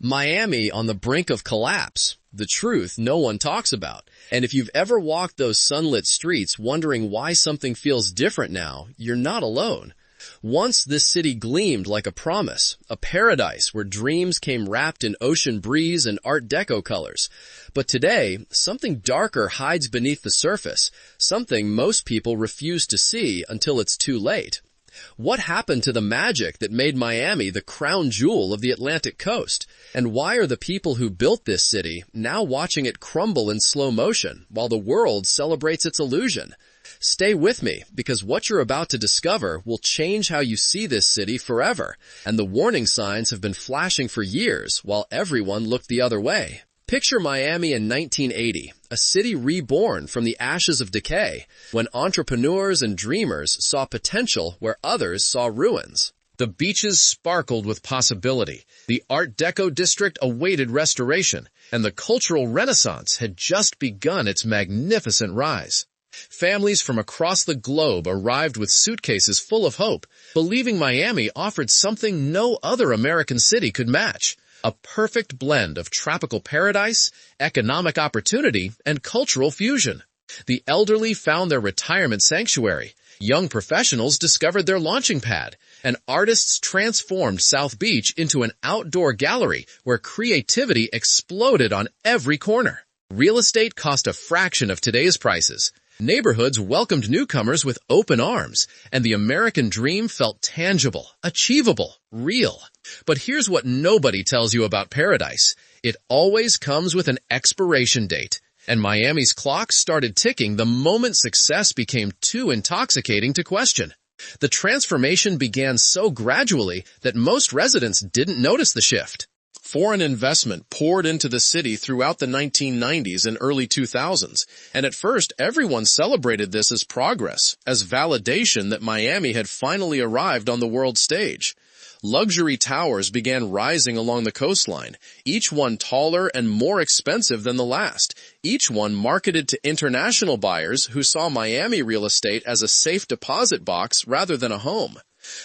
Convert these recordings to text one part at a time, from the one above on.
Miami on the brink of collapse. The truth no one talks about. And if you've ever walked those sunlit streets wondering why something feels different now, you're not alone. Once this city gleamed like a promise, a paradise where dreams came wrapped in ocean breeze and Art Deco colors. But today, something darker hides beneath the surface, something most people refuse to see until it's too late. What happened to the magic that made Miami the crown jewel of the Atlantic coast? And why are the people who built this city now watching it crumble in slow motion while the world celebrates its illusion? Stay with me, because what you're about to discover will change how you see this city forever, and the warning signs have been flashing for years while everyone looked the other way. Picture Miami in 1980, a city reborn from the ashes of decay, when entrepreneurs and dreamers saw potential where others saw ruins. The beaches sparkled with possibility, the Art Deco district awaited restoration, and the cultural renaissance had just begun its magnificent rise. Families from across the globe arrived with suitcases full of hope, believing Miami offered something no other American city could match. A perfect blend of tropical paradise, economic opportunity, and cultural fusion. The elderly found their retirement sanctuary, young professionals discovered their launching pad, and artists transformed South Beach into an outdoor gallery where creativity exploded on every corner. Real estate cost a fraction of today's prices. Neighborhoods welcomed newcomers with open arms, and the American dream felt tangible, achievable, real. But here's what nobody tells you about paradise. It always comes with an expiration date, and Miami's clock started ticking the moment success became too intoxicating to question. The transformation began so gradually that most residents didn't notice the shift. Foreign investment poured into the city throughout the 1990s and early 2000s, and at first everyone celebrated this as progress, as validation that Miami had finally arrived on the world stage. Luxury towers began rising along the coastline, each one taller and more expensive than the last, each one marketed to international buyers who saw Miami real estate as a safe deposit box rather than a home.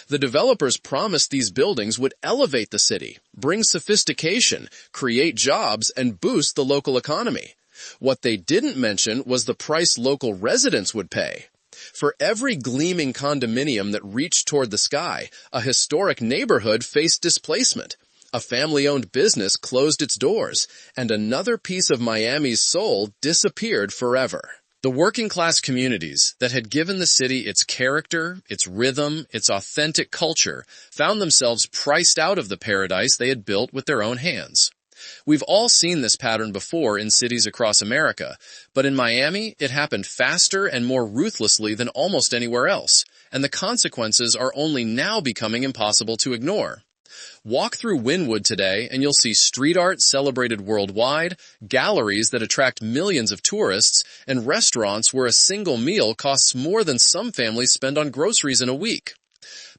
The developers promised these buildings would elevate the city, bring sophistication, create jobs, and boost the local economy. What they didn't mention was the price local residents would pay. For every gleaming condominium that reached toward the sky, a historic neighborhood faced displacement. A family-owned business closed its doors, and another piece of Miami's soul disappeared forever. The working-class communities that had given the city its character, its rhythm, its authentic culture, found themselves priced out of the paradise they had built with their own hands. We've all seen this pattern before in cities across America, but in Miami, it happened faster and more ruthlessly than almost anywhere else, and the consequences are only now becoming impossible to ignore. Walk through Wynwood today and you'll see street art celebrated worldwide, galleries that attract millions of tourists, and restaurants where a single meal costs more than some families spend on groceries in a week.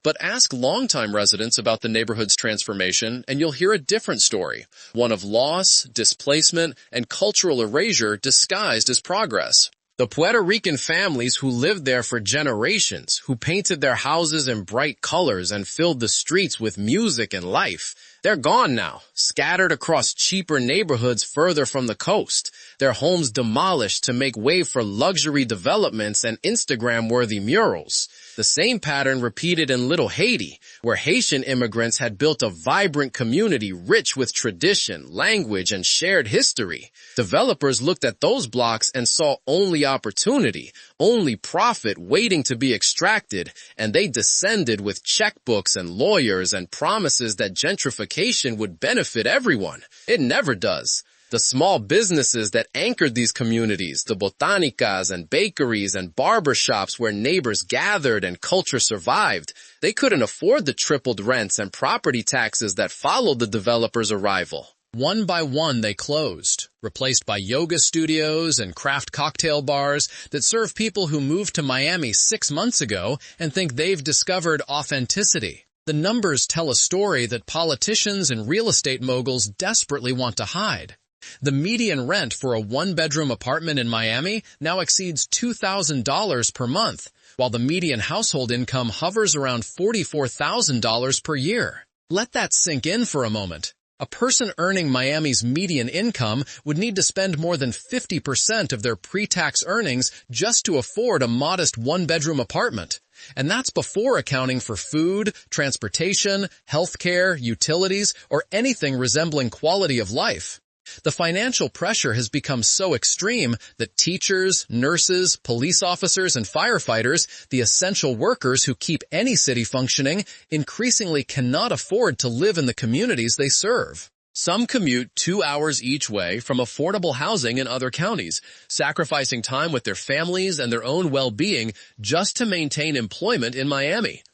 But ask longtime residents about the neighborhood's transformation and you'll hear a different story, one of loss, displacement, and cultural erasure disguised as progress. The Puerto Rican families who lived there for generations, who painted their houses in bright colors and filled the streets with music and life, they're gone now, scattered across cheaper neighborhoods further from the coast, their homes demolished to make way for luxury developments and Instagram-worthy murals. The same pattern repeated in Little Haiti, where Haitian immigrants had built a vibrant community rich with tradition, language, and shared history. Developers looked at those blocks and saw only opportunity, only profit waiting to be extracted, and they descended with checkbooks and lawyers and promises that gentrification would benefit everyone. It never does. The small businesses that anchored these communities, the botanicas and bakeries and barbershops where neighbors gathered and culture survived, they couldn't afford the tripled rents and property taxes that followed the developers' arrival. One by one they closed, replaced by yoga studios and craft cocktail bars that serve people who moved to Miami 6 months ago and think they've discovered authenticity. The numbers tell a story that politicians and real estate moguls desperately want to hide. The median rent for a one-bedroom apartment in Miami now exceeds $2,000 per month, while the median household income hovers around $44,000 per year. Let that sink in for a moment. A person earning Miami's median income would need to spend more than 50% of their pre-tax earnings just to afford a modest one-bedroom apartment. And that's before accounting for food, transportation, healthcare, utilities, or anything resembling quality of life. The financial pressure has become so extreme that teachers, nurses, police officers, and firefighters, the essential workers who keep any city functioning, increasingly cannot afford to live in the communities they serve. Some commute 2 hours each way from affordable housing in other counties, sacrificing time with their families and their own well-being just to maintain employment in Miami.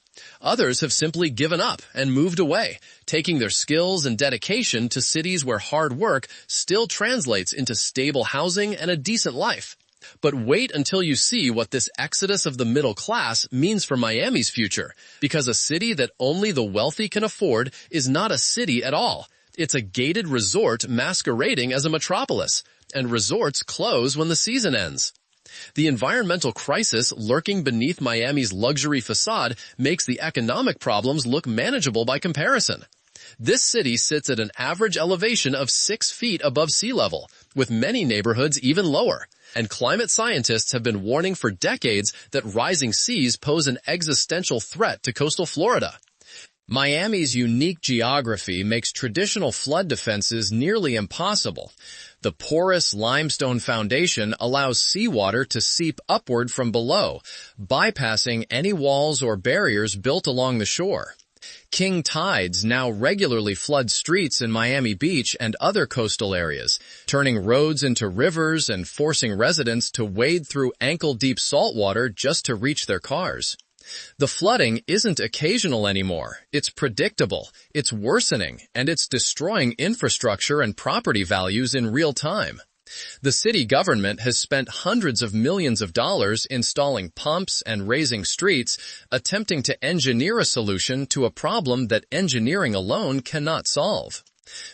Others have simply given up and moved away, taking their skills and dedication to cities where hard work still translates into stable housing and a decent life. But wait until you see what this exodus of the middle class means for Miami's future, because a city that only the wealthy can afford is not a city at all. It's a gated resort masquerading as a metropolis, and resorts close when the season ends. The environmental crisis lurking beneath Miami's luxury facade makes the economic problems look manageable by comparison. This city sits at an average elevation of 6 feet above sea level, with many neighborhoods even lower, and climate scientists have been warning for decades that rising seas pose an existential threat to coastal Florida. Miami's unique geography makes traditional flood defenses nearly impossible. The porous limestone foundation allows seawater to seep upward from below, bypassing any walls or barriers built along the shore. King tides now regularly flood streets in Miami Beach and other coastal areas, turning roads into rivers and forcing residents to wade through ankle-deep saltwater just to reach their cars. The flooding isn't occasional anymore. It's predictable, it's worsening, and it's destroying infrastructure and property values in real time. The city government has spent hundreds of millions of dollars installing pumps and raising streets, attempting to engineer a solution to a problem that engineering alone cannot solve.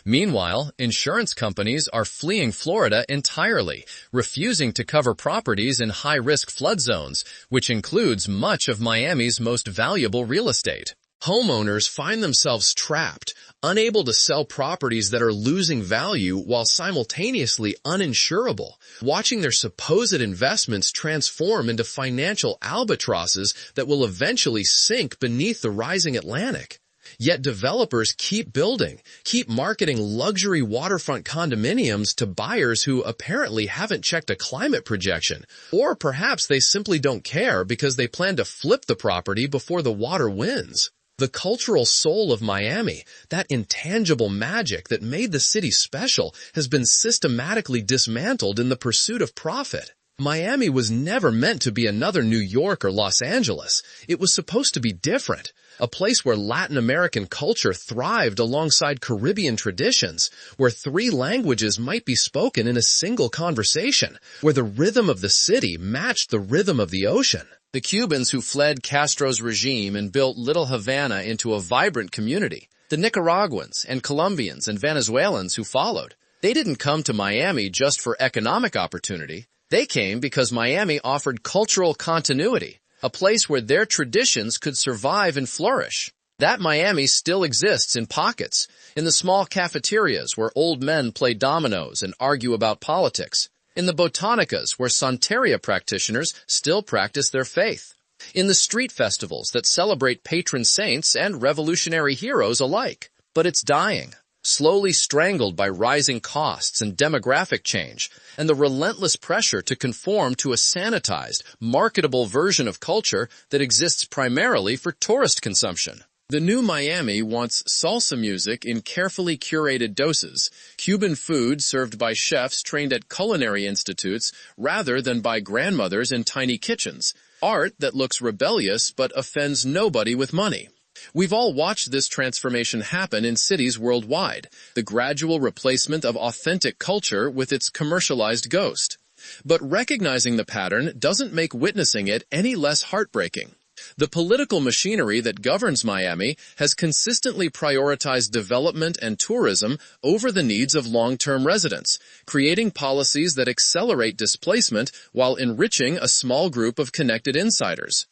Meanwhile, insurance companies are fleeing Florida entirely, refusing to cover properties in high-risk flood zones, which includes much of Miami's most valuable real estate. Homeowners find themselves trapped, unable to sell properties that are losing value while simultaneously uninsurable, watching their supposed investments transform into financial albatrosses that will eventually sink beneath the rising Atlantic. Yet developers keep building, keep marketing luxury waterfront condominiums to buyers who apparently haven't checked a climate projection, or perhaps they simply don't care because they plan to flip the property before the water wins. The cultural soul of Miami, that intangible magic that made the city special, has been systematically dismantled in the pursuit of profit. Miami was never meant to be another New York or Los Angeles. It was supposed to be different. A place where Latin American culture thrived alongside Caribbean traditions, where 3 languages might be spoken in a single conversation, where the rhythm of the city matched the rhythm of the ocean. The Cubans who fled Castro's regime and built Little Havana into a vibrant community, the Nicaraguans and Colombians and Venezuelans who followed, they didn't come to Miami just for economic opportunity. They came because Miami offered cultural continuity, a place where their traditions could survive and flourish. That Miami still exists in pockets, in the small cafeterias where old men play dominoes and argue about politics, in the botanicas where Santeria practitioners still practice their faith, in the street festivals that celebrate patron saints and revolutionary heroes alike. But it's dying, slowly strangled by rising costs and demographic change, and the relentless pressure to conform to a sanitized, marketable version of culture that exists primarily for tourist consumption. The new Miami wants salsa music in carefully curated doses, Cuban food served by chefs trained at culinary institutes rather than by grandmothers in tiny kitchens, art that looks rebellious but offends nobody with money. We've all watched this transformation happen in cities worldwide, the gradual replacement of authentic culture with its commercialized ghost. But recognizing the pattern doesn't make witnessing it any less heartbreaking. The political machinery that governs Miami has consistently prioritized development and tourism over the needs of long-term residents, creating policies that accelerate displacement while enriching a small group of connected insiders.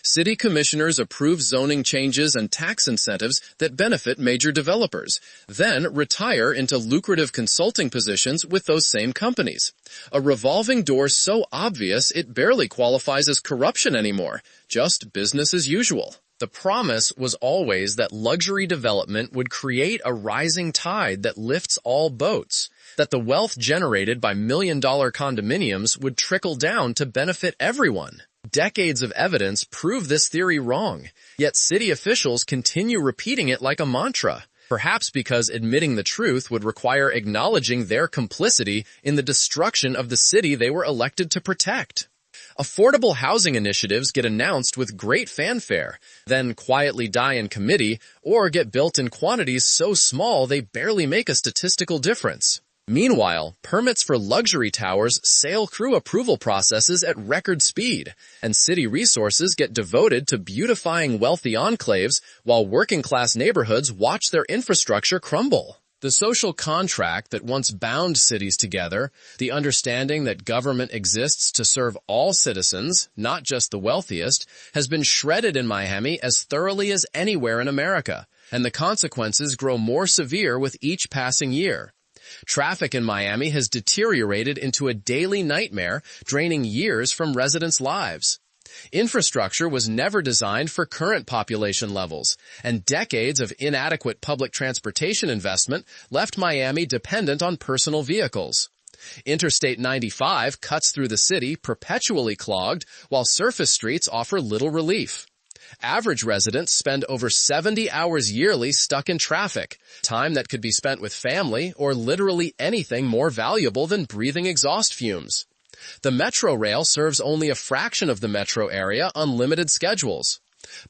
City commissioners approve zoning changes and tax incentives that benefit major developers, then retire into lucrative consulting positions with those same companies. A revolving door so obvious it barely qualifies as corruption anymore, just business as usual. The promise was always that luxury development would create a rising tide that lifts all boats, that the wealth generated by million-dollar condominiums would trickle down to benefit everyone. Decades of evidence prove this theory wrong, yet city officials continue repeating it like a mantra, perhaps because admitting the truth would require acknowledging their complicity in the destruction of the city they were elected to protect. Affordable housing initiatives get announced with great fanfare, then quietly die in committee or get built in quantities so small they barely make a statistical difference. Meanwhile, permits for luxury towers sail through approval processes at record speed, and city resources get devoted to beautifying wealthy enclaves while working-class neighborhoods watch their infrastructure crumble. The social contract that once bound cities together, the understanding that government exists to serve all citizens, not just the wealthiest, has been shredded in Miami as thoroughly as anywhere in America, and the consequences grow more severe with each passing year. Traffic in Miami has deteriorated into a daily nightmare, draining years from residents' lives. Infrastructure was never designed for current population levels, and decades of inadequate public transportation investment left Miami dependent on personal vehicles. Interstate 95 cuts through the city perpetually clogged, while surface streets offer little relief. Average residents spend over 70 hours yearly stuck in traffic, time that could be spent with family or literally anything more valuable than breathing exhaust fumes. The metro rail serves only a fraction of the metro area on limited schedules.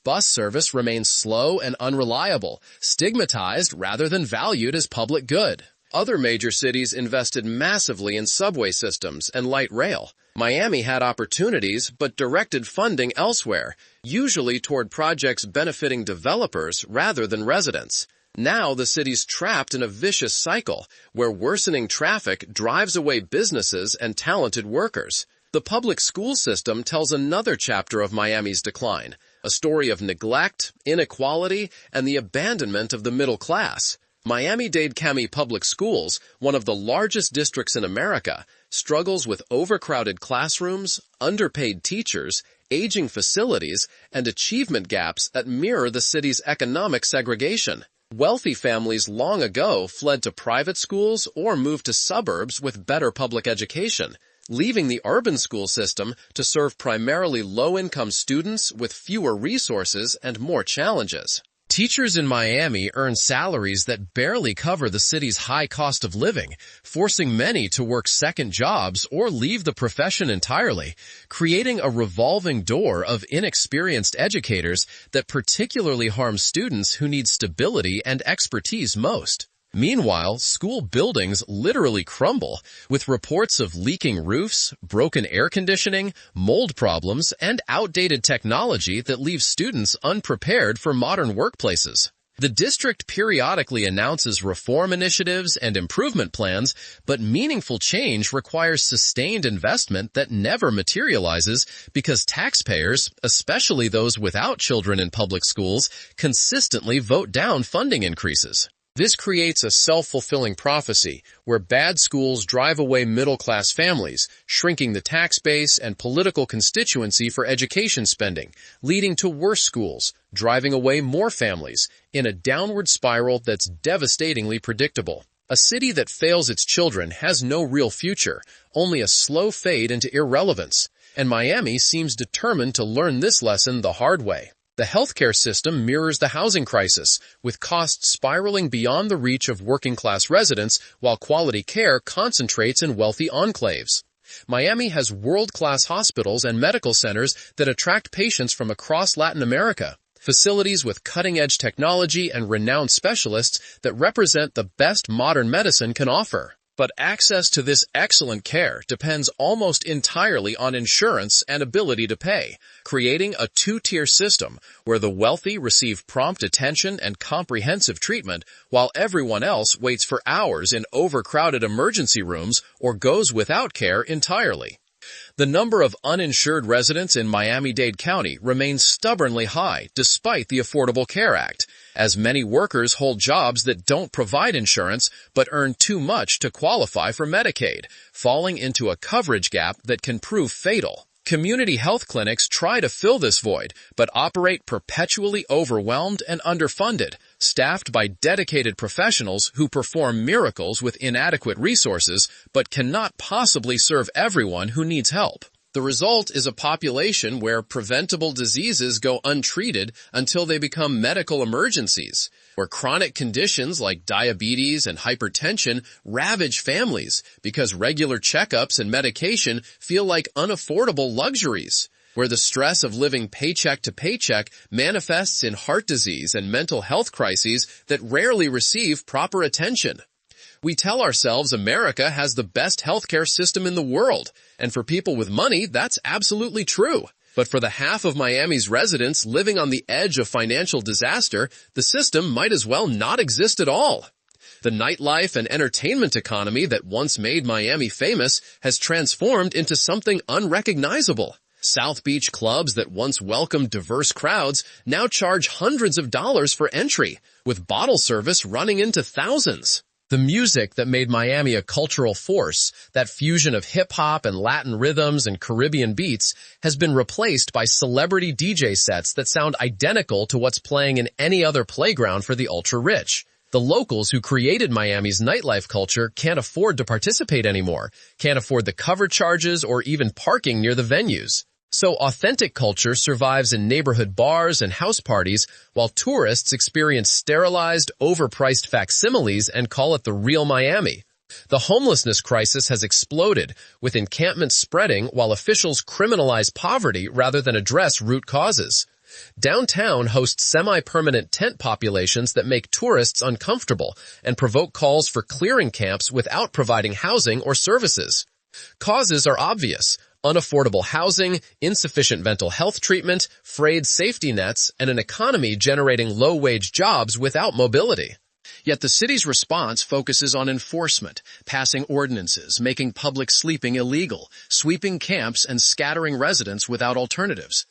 Bus service remains slow and unreliable, stigmatized rather than valued as public good. Other major cities invested massively in subway systems and light rail. Miami had opportunities but directed funding elsewhere, usually toward projects benefiting developers rather than residents. Now the city's trapped in a vicious cycle where worsening traffic drives away businesses and talented workers. The public school system tells another chapter of Miami's decline, a story of neglect, inequality, and the abandonment of the middle class. Miami-Dade County Public Schools, one of the largest districts in America, struggles with overcrowded classrooms, underpaid teachers, aging facilities, and achievement gaps that mirror the city's economic segregation. Wealthy families long ago fled to private schools or moved to suburbs with better public education, leaving the urban school system to serve primarily low-income students with fewer resources and more challenges. Teachers in Miami earn salaries that barely cover the city's high cost of living, forcing many to work second jobs or leave the profession entirely, creating a revolving door of inexperienced educators that particularly harms students who need stability and expertise most. Meanwhile, school buildings literally crumble, with reports of leaking roofs, broken air conditioning, mold problems, and outdated technology that leaves students unprepared for modern workplaces. The district periodically announces reform initiatives and improvement plans, but meaningful change requires sustained investment that never materializes because taxpayers, especially those without children in public schools, consistently vote down funding increases. This creates a self-fulfilling prophecy where bad schools drive away middle-class families, shrinking the tax base and political constituency for education spending, leading to worse schools, driving away more families, in a downward spiral that's devastatingly predictable. A city that fails its children has no real future, only a slow fade into irrelevance, and Miami seems determined to learn this lesson the hard way. The healthcare system mirrors the housing crisis, with costs spiraling beyond the reach of working-class residents while quality care concentrates in wealthy enclaves. Miami has world-class hospitals and medical centers that attract patients from across Latin America, facilities with cutting-edge technology and renowned specialists that represent the best modern medicine can offer. But access to this excellent care depends almost entirely on insurance and ability to pay, creating a two-tier system where the wealthy receive prompt attention and comprehensive treatment while everyone else waits for hours in overcrowded emergency rooms or goes without care entirely. The number of uninsured residents in Miami-Dade County remains stubbornly high despite the Affordable Care Act, as many workers hold jobs that don't provide insurance but earn too much to qualify for Medicaid, falling into a coverage gap that can prove fatal. Community health clinics try to fill this void, but operate perpetually overwhelmed and underfunded, staffed by dedicated professionals who perform miracles with inadequate resources, but cannot possibly serve everyone who needs help. The result is a population where preventable diseases go untreated until they become medical emergencies, where chronic conditions like diabetes and hypertension ravage families because regular checkups and medication feel like unaffordable luxuries, where the stress of living paycheck to paycheck manifests in heart disease and mental health crises that rarely receive proper attention. We tell ourselves America has the best healthcare system in the world, and for people with money, that's absolutely true. But for the half of Miami's residents living on the edge of financial disaster, the system might as well not exist at all. The nightlife and entertainment economy that once made Miami famous has transformed into something unrecognizable. South Beach clubs that once welcomed diverse crowds now charge hundreds of dollars for entry, with bottle service running into thousands. The music that made Miami a cultural force, that fusion of hip-hop and Latin rhythms and Caribbean beats, has been replaced by celebrity DJ sets that sound identical to what's playing in any other playground for the ultra-rich. The locals who created Miami's nightlife culture can't afford to participate anymore, can't afford the cover charges or even parking near the venues. So authentic culture survives in neighborhood bars and house parties, while tourists experience sterilized, overpriced facsimiles and call it the real Miami. The homelessness crisis has exploded, with encampments spreading while officials criminalize poverty rather than address root causes. Downtown hosts semi-permanent tent populations that make tourists uncomfortable and provoke calls for clearing camps without providing housing or services. Causes are obvious: unaffordable housing, insufficient mental health treatment, frayed safety nets, and an economy generating low-wage jobs without mobility. Yet the city's response focuses on enforcement, passing ordinances, making public sleeping illegal, sweeping camps, and scattering residents without alternatives.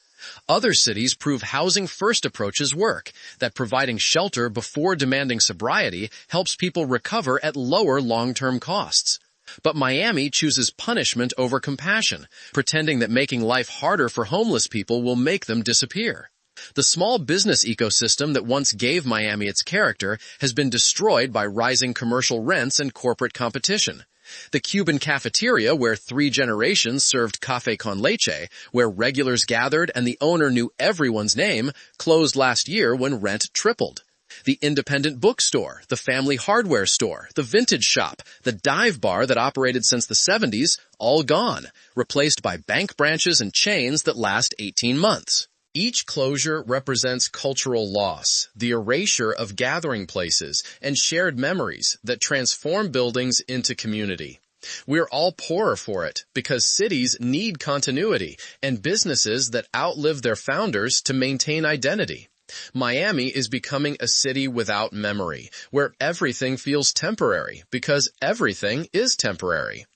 Other cities prove housing-first approaches work, that providing shelter before demanding sobriety helps people recover at lower long-term costs. But Miami chooses punishment over compassion, pretending that making life harder for homeless people will make them disappear. The small business ecosystem that once gave Miami its character has been destroyed by rising commercial rents and corporate competition. The Cuban cafeteria, where 3 generations served café con leche, where regulars gathered and the owner knew everyone's name, closed last year when rent tripled. The independent bookstore, the family hardware store, the vintage shop, the dive bar that operated since the 70s, all gone, replaced by bank branches and chains that last 18 months. Each closure represents cultural loss, the erasure of gathering places and shared memories that transform buildings into community. We're all poorer for it because cities need continuity and businesses that outlive their founders to maintain identity. Miami is becoming a city without memory, where everything feels temporary because everything is temporary.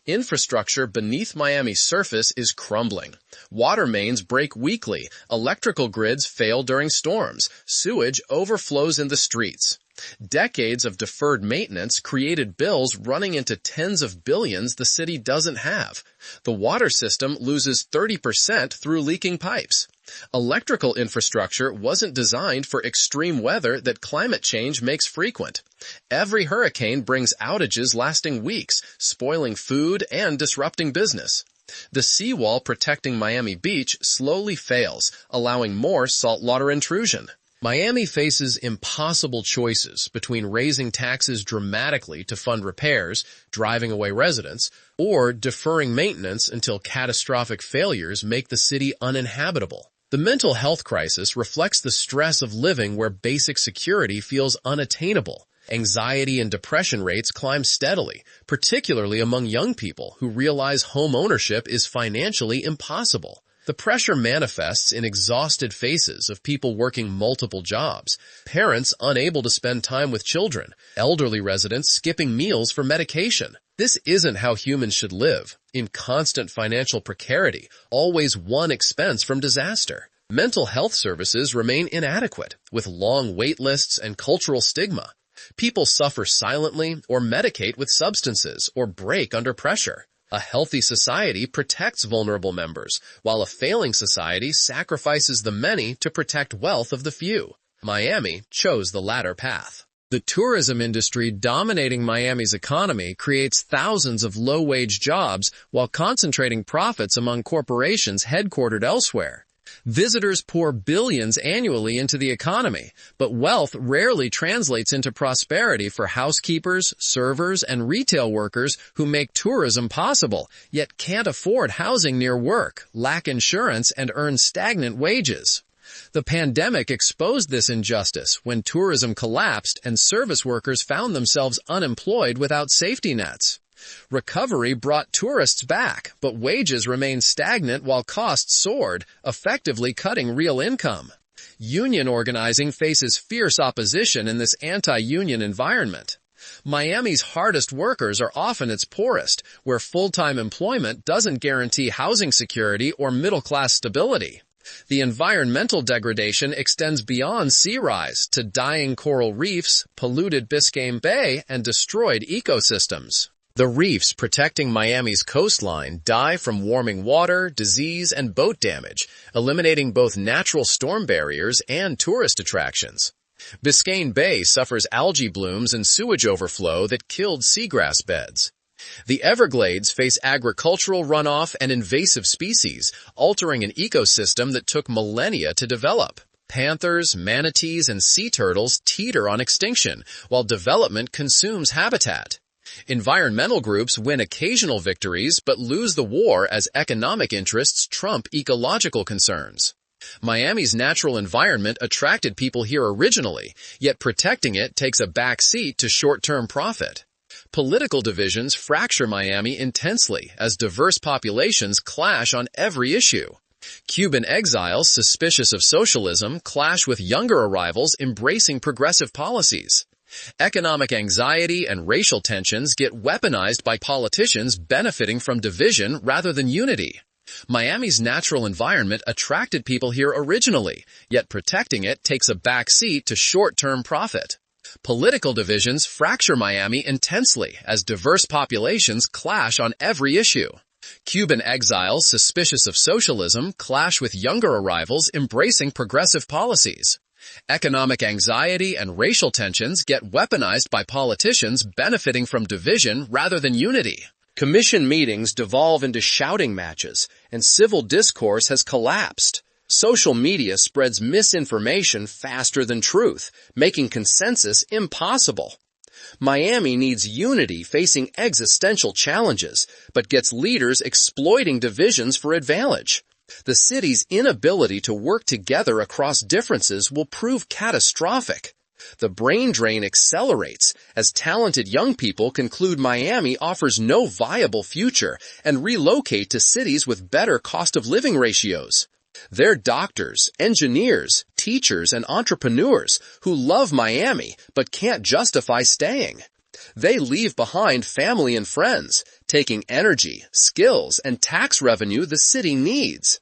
Infrastructure beneath Miami's surface is crumbling. Water mains break weekly, electrical grids fail during storms, sewage overflows in the streets. Decades of deferred maintenance created bills running into tens of billions the city doesn't have. The water system loses 30% through leaking pipes. Electrical infrastructure wasn't designed for extreme weather that climate change makes frequent. Every hurricane brings outages lasting weeks, spoiling food and disrupting business. The seawall protecting Miami Beach slowly fails, allowing more saltwater intrusion. Miami faces impossible choices between raising taxes dramatically to fund repairs, driving away residents, or deferring maintenance until catastrophic failures make the city uninhabitable. The mental health crisis reflects the stress of living where basic security feels unattainable. Anxiety and depression rates climb steadily, particularly among young people who realize home ownership is financially impossible. The pressure manifests in exhausted faces of people working multiple jobs, parents unable to spend time with children, elderly residents skipping meals for medication. This isn't how humans should live, in constant financial precarity, always one expense from disaster. Mental health services remain inadequate, with long wait lists and cultural stigma. People suffer silently or medicate with substances or break under pressure. A healthy society protects vulnerable members, while a failing society sacrifices the many to protect wealth of the few. Miami chose the latter path. The tourism industry dominating Miami's economy creates thousands of low-wage jobs while concentrating profits among corporations headquartered elsewhere. Visitors pour billions annually into the economy, but wealth rarely translates into prosperity for housekeepers, servers, and retail workers who make tourism possible, yet can't afford housing near work, lack insurance, and earn stagnant wages. The pandemic exposed this injustice when tourism collapsed and service workers found themselves unemployed without safety nets. Recovery brought tourists back, but wages remained stagnant while costs soared, effectively cutting real income. Union organizing faces fierce opposition in this anti-union environment. Miami's hardest workers are often its poorest, where full-time employment doesn't guarantee housing security or middle-class stability. The environmental degradation extends beyond sea rise to dying coral reefs, polluted Biscayne Bay, and destroyed ecosystems. The reefs protecting Miami's coastline die from warming water, disease, and boat damage, eliminating both natural storm barriers and tourist attractions. Biscayne Bay suffers algae blooms and sewage overflow that killed seagrass beds. The Everglades face agricultural runoff and invasive species, altering an ecosystem that took millennia to develop. Panthers, manatees, and sea turtles teeter on extinction, while development consumes habitat. Environmental groups win occasional victories but lose the war as economic interests trump ecological concerns. Miami's natural environment attracted people here originally, yet protecting it takes a back seat to short-term profit. Political divisions fracture Miami intensely as diverse populations clash on every issue. Cuban exiles suspicious of socialism clash with younger arrivals embracing progressive policies. Economic anxiety and racial tensions get weaponized by politicians benefiting from division rather than unity. Miami's natural environment attracted people here originally, yet protecting it takes a back seat to short-term profit. Political divisions fracture Miami intensely as diverse populations clash on every issue. Cuban exiles suspicious of socialism clash with younger arrivals embracing progressive policies. Economic anxiety and racial tensions get weaponized by politicians benefiting from division rather than unity. Commission meetings devolve into shouting matches, and civil discourse has collapsed. Social media spreads misinformation faster than truth, making consensus impossible. Miami needs unity facing existential challenges, but gets leaders exploiting divisions for advantage. The city's inability to work together across differences will prove catastrophic. The brain drain accelerates as talented young people conclude Miami offers no viable future and relocate to cities with better cost of living ratios. They're doctors, engineers, teachers, and entrepreneurs who love Miami but can't justify staying. They leave behind family and friends, taking energy, skills, and tax revenue the city needs.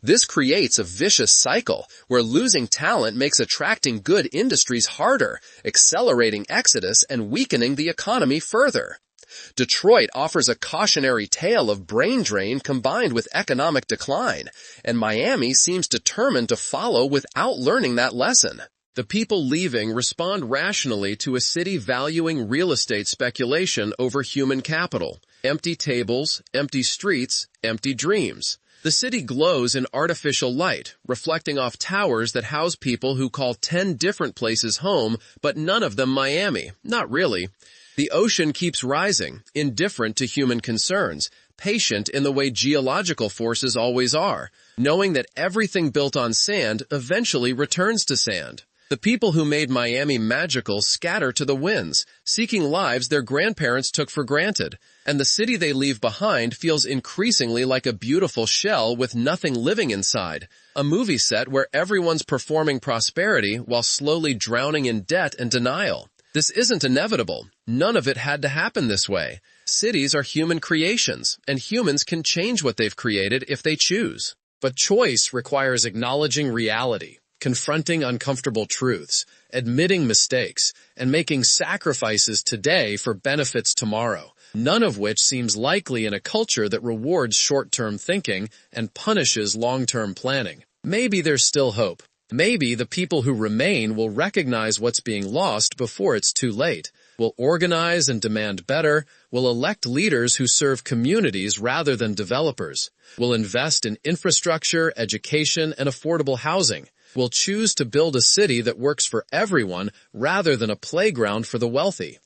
This creates a vicious cycle where losing talent makes attracting good industries harder, accelerating exodus and weakening the economy further. Detroit offers a cautionary tale of brain drain combined with economic decline, and Miami seems determined to follow without learning that lesson. The people leaving respond rationally to a city valuing real estate speculation over human capital. Empty tables, empty streets, empty dreams. The city glows in artificial light, reflecting off towers that house people who call 10 different places home, but none of them Miami. Not really. The ocean keeps rising, indifferent to human concerns, patient in the way geological forces always are, knowing that everything built on sand eventually returns to sand. The people who made Miami magical scatter to the winds, seeking lives their grandparents took for granted, and the city they leave behind feels increasingly like a beautiful shell with nothing living inside, a movie set where everyone's performing prosperity while slowly drowning in debt and denial. This isn't inevitable. None of it had to happen this way. Cities are human creations, and humans can change what they've created if they choose. But choice requires acknowledging reality, confronting uncomfortable truths, admitting mistakes, and making sacrifices today for benefits tomorrow, none of which seems likely in a culture that rewards short-term thinking and punishes long-term planning. Maybe there's still hope. Maybe the people who remain will recognize what's being lost before it's too late, will organize and demand better, will elect leaders who serve communities rather than developers, will invest in infrastructure, education, and affordable housing, will choose to build a city that works for everyone rather than a playground for the wealthy.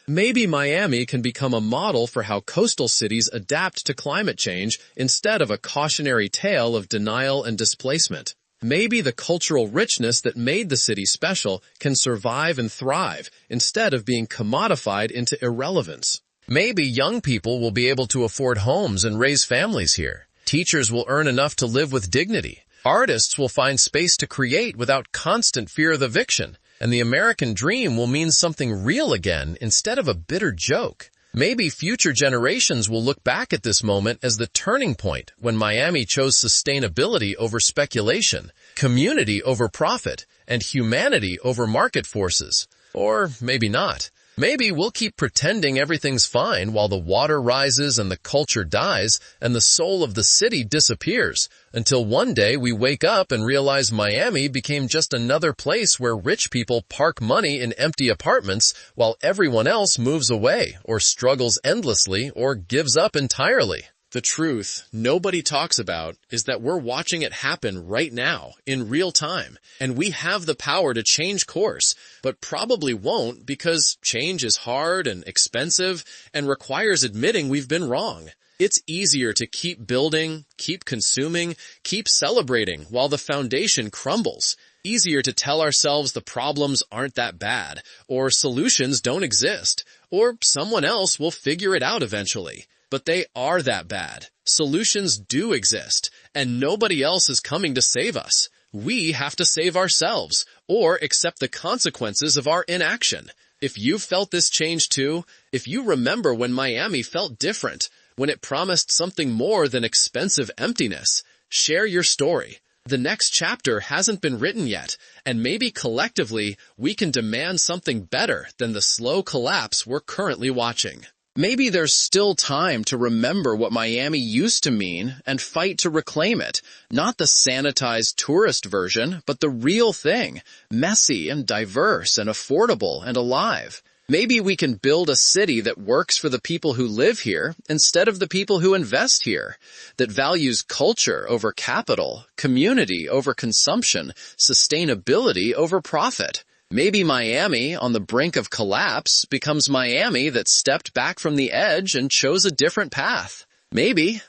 Maybe Miami can become a model for how coastal cities adapt to climate change instead of a cautionary tale of denial and displacement. Maybe the cultural richness that made the city special can survive and thrive instead of being commodified into irrelevance. Maybe young people will be able to afford homes and raise families here. Teachers will earn enough to live with dignity. Artists will find space to create without constant fear of eviction. And the American dream will mean something real again instead of a bitter joke. Maybe future generations will look back at this moment as the turning point when Miami chose sustainability over speculation, community over profit, and humanity over market forces. Or maybe not. Maybe we'll keep pretending everything's fine while the water rises and the culture dies and the soul of the city disappears, until one day we wake up and realize Miami became just another place where rich people park money in empty apartments while everyone else moves away or struggles endlessly or gives up entirely. The truth nobody talks about is that we're watching it happen right now, in real time, and we have the power to change course, but probably won't because change is hard and expensive and requires admitting we've been wrong. It's easier to keep building, keep consuming, keep celebrating while the foundation crumbles. Easier to tell ourselves the problems aren't that bad, or solutions don't exist, or someone else will figure it out eventually. But they are that bad. Solutions do exist, and nobody else is coming to save us. We have to save ourselves, or accept the consequences of our inaction. If you've felt this change too, if you remember when Miami felt different, when it promised something more than expensive emptiness, share your story. The next chapter hasn't been written yet, and maybe collectively we can demand something better than the slow collapse we're currently watching. Maybe there's still time to remember what Miami used to mean and fight to reclaim it. Not the sanitized tourist version, but the real thing. Messy and diverse and affordable and alive. Maybe we can build a city that works for the people who live here instead of the people who invest here. That values culture over capital, community over consumption, sustainability over profit. Maybe Miami, on the brink of collapse, becomes Miami that stepped back from the edge and chose a different path. Maybe.